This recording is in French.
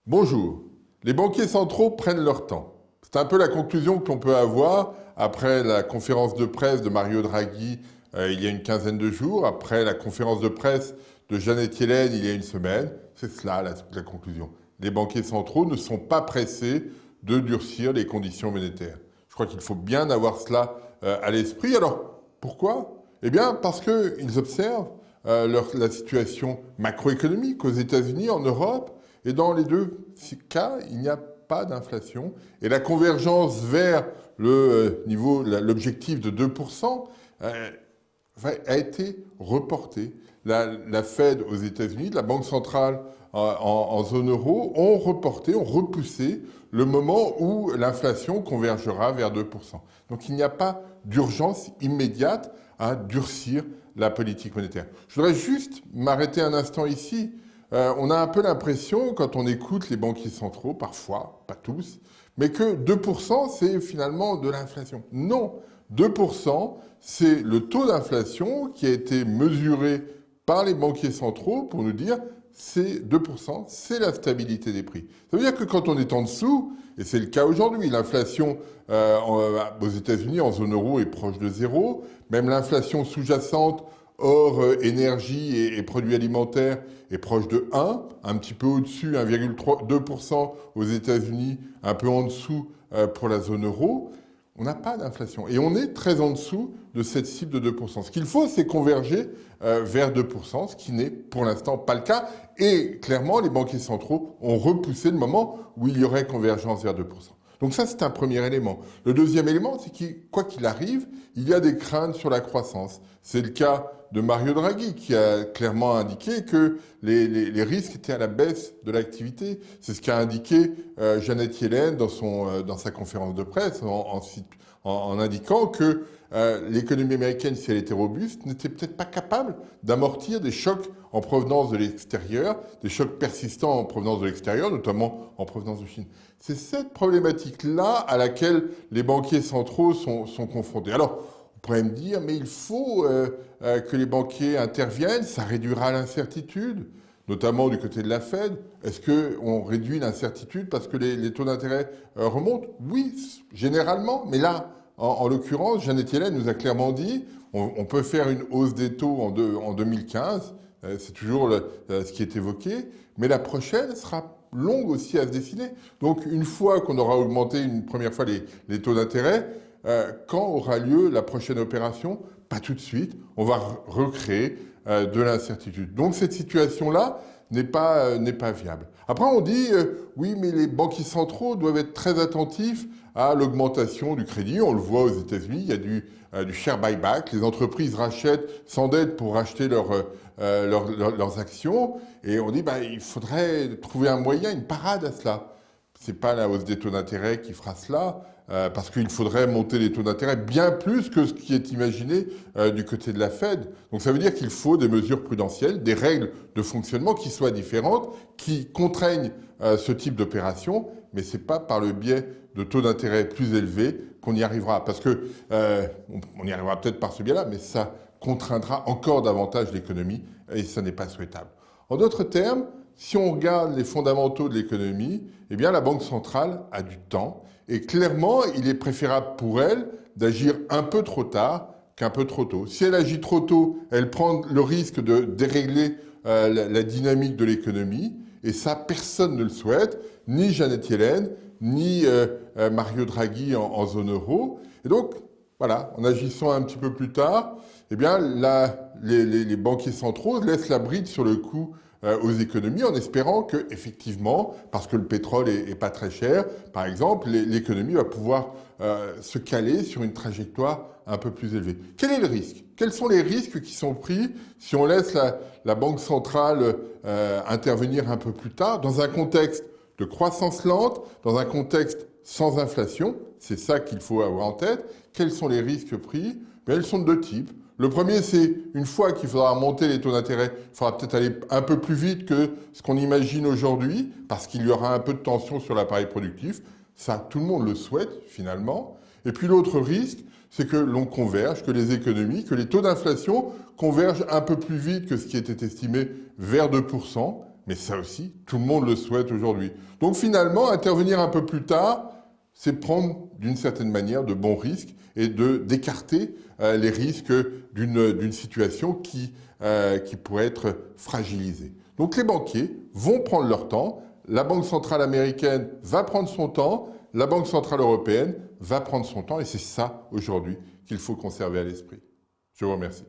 Bonjour. Les banquiers centraux prennent leur temps. C'est un peu la conclusion que l'on peut avoir après la conférence de presse de Mario Draghi il y a une quinzaine de jours, après la conférence de presse de Janet Yellen il y a une semaine. C'est cela la conclusion. Les banquiers centraux ne sont pas pressés de durcir les conditions monétaires. Je crois qu'il faut bien avoir cela à l'esprit. Alors, pourquoi? Eh bien, parce qu'ils observent la situation macroéconomique aux États-Unis, en Europe, et dans les deux cas, il n'y a pas d'inflation. Et la convergence vers l'objectif de 2% a été reportée. La Fed aux États-Unis, la Banque centrale en zone euro ont reporté, ont repoussé le moment où l'inflation convergera vers 2%. Donc il n'y a pas d'urgence immédiate à durcir la politique monétaire. Je voudrais juste m'arrêter un instant ici. On a un peu l'impression, quand on écoute les banquiers centraux, parfois, pas tous, mais que 2%, c'est finalement de l'inflation. Non, 2%, c'est le taux d'inflation qui a été mesuré par les banquiers centraux pour nous dire c'est 2%, c'est la stabilité des prix. Ça veut dire que quand on est en dessous, et c'est le cas aujourd'hui, l'inflation aux États-Unis en zone euro est proche de zéro, même l'inflation sous-jacente hors énergie et produits alimentaires est proche de 1, un petit peu au-dessus, 1,2% aux États-Unis, un peu en dessous pour la zone euro. On n'a pas d'inflation. Et on est très en dessous de cette cible de 2%. Ce qu'il faut, c'est converger vers 2%, ce qui n'est pour l'instant pas le cas. Et clairement, les banquiers centraux ont repoussé le moment où il y aurait convergence vers 2%. Donc ça, c'est un premier élément. Le deuxième élément, c'est que, quoi qu'il arrive, il y a des craintes sur la croissance. C'est le cas de Mario Draghi, qui a clairement indiqué que les risques étaient à la baisse de l'activité. C'est ce qu'a indiqué Janet Yellen dans sa conférence de presse, en indiquant que l'économie américaine, si elle était robuste, n'était peut-être pas capable d'amortir des chocs en provenance de l'extérieur, des chocs persistants en provenance de l'extérieur, notamment en provenance de Chine. C'est cette problématique-là à laquelle les banquiers centraux sont confrontés. Alors, on pourrait me dire, mais il faut que les banquiers interviennent, ça réduira l'incertitude, notamment du côté de la Fed. Est-ce qu'on réduit l'incertitude parce que les taux d'intérêt remontent? Oui, généralement, mais là, en l'occurrence, Janet Yellen nous a clairement dit, on peut faire une hausse des taux en 2015, c'est toujours ce qui est évoqué, mais la prochaine sera longue aussi à se dessiner. Donc une fois qu'on aura augmenté une première fois les taux d'intérêt, quand aura lieu la prochaine opération? Pas tout de suite, on va recréer de l'incertitude. Donc cette situation-là n'est pas viable. Après on dit, oui mais les banquiers centraux doivent être très attentifs à l'augmentation du crédit. On le voit aux États-Unis, il y a du share buyback. Les entreprises rachètent, s'endettent pour racheter leurs actions. Et on dit, il faudrait trouver un moyen, une parade à cela. C'est pas la hausse des taux d'intérêt qui fera cela, parce qu'il faudrait monter les taux d'intérêt bien plus que ce qui est imaginé du côté de la Fed. Donc ça veut dire qu'il faut des mesures prudentielles, des règles de fonctionnement qui soient différentes, qui contraignent ce type d'opération, mais c'est pas par le biais de taux d'intérêt plus élevés qu'on y arrivera. Parce que on y arrivera peut-être par ce biais-là, mais ça contraindra encore davantage l'économie et ça n'est pas souhaitable. En d'autres termes, si on regarde les fondamentaux de l'économie, eh bien la Banque centrale a du temps et clairement, il est préférable pour elle d'agir un peu trop tard qu'un peu trop tôt. Si elle agit trop tôt, elle prend le risque de dérégler la dynamique de l'économie et ça, personne ne le souhaite, ni Janet Yellen, ni Mario Draghi en zone euro. Et donc, voilà, en agissant un petit peu plus tard, eh bien, les banquiers centraux laissent la bride sur le coup aux économies en espérant que, effectivement, parce que le pétrole est pas très cher, par exemple, l'économie va pouvoir se caler sur une trajectoire un peu plus élevée. Quel est le risque? Quels sont les risques qui sont pris si on laisse la Banque centrale intervenir un peu plus tard dans un contexte de croissance lente, dans un contexte sans inflation? C'est ça qu'il faut avoir en tête. Quels sont les risques pris? Ils sont de deux types. Le premier, c'est une fois qu'il faudra monter les taux d'intérêt, il faudra peut-être aller un peu plus vite que ce qu'on imagine aujourd'hui, parce qu'il y aura un peu de tension sur l'appareil productif. Ça, tout le monde le souhaite, finalement. Et puis l'autre risque, c'est que l'on converge, que les économies, que les taux d'inflation convergent un peu plus vite que ce qui était estimé vers 2%. mais ça aussi, tout le monde le souhaite aujourd'hui. Donc finalement, intervenir un peu plus tard, c'est prendre d'une certaine manière de bons risques et d'écarter les risques d'une situation qui pourrait être fragilisée. Donc les banquiers vont prendre leur temps, la Banque centrale américaine va prendre son temps, la Banque centrale européenne va prendre son temps, et c'est ça aujourd'hui qu'il faut conserver à l'esprit. Je vous remercie.